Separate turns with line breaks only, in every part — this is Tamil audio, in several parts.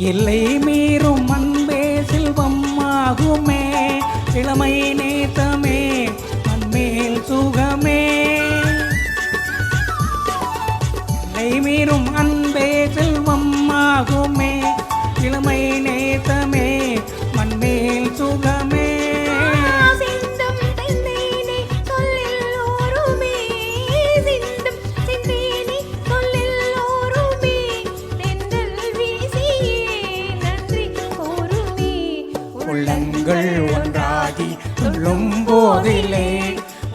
எல்லை மீறும் அன்பே செல்வம் ஆகுமே, இளமை நேத்தமே மண்மேல் சுகமே. எல்லை மீறும் அன்பே செல்வம் ஆகுமே, இளமை நேத்தமே மண்மேல் சுகமே. உள்ளங்கள் ஒன்றாகி துள்ளும் போதிலே,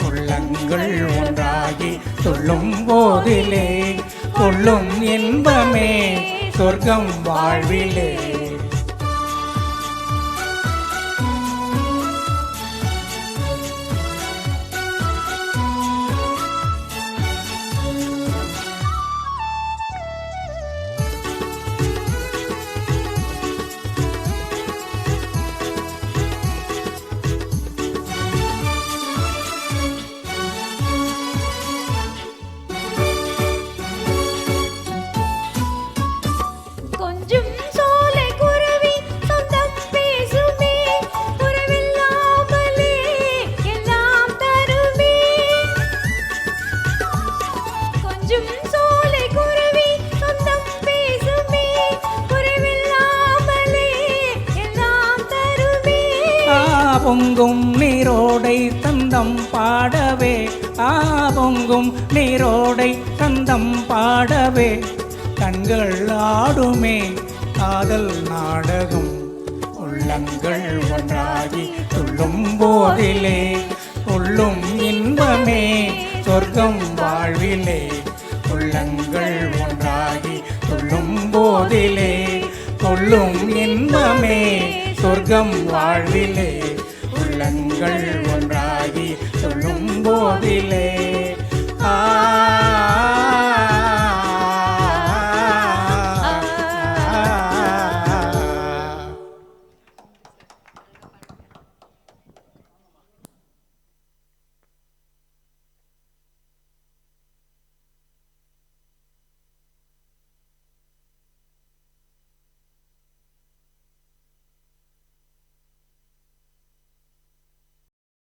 உள்ளங்கள் ஒன்றாகி துள்ளும் போதிலே, கொள்ளும் இன்பமே சொர்க்கம் வாழ்விலே. பொங்கும் நீரோடை தந்தம் பாடவே, பொங்கும் நீரோடை தந்தம் பாடவே, கண்கள் ஆடுமே காதல் நாடகம். உள்ளங்கள் ஒன்றாகி துள்ளும் போதிலே, உள்ளும் இன்பமே சொர்க்கம் வாழ்விலே. உள்ளங்கள் ஒன்றாகி துள்ளும் போதிலே, கொள்ளும் இன்பமே சொர்க்கம் வாழ்விலே. உள்ளங்கள் ஒன்றாகி சொல்லும் போதிலே.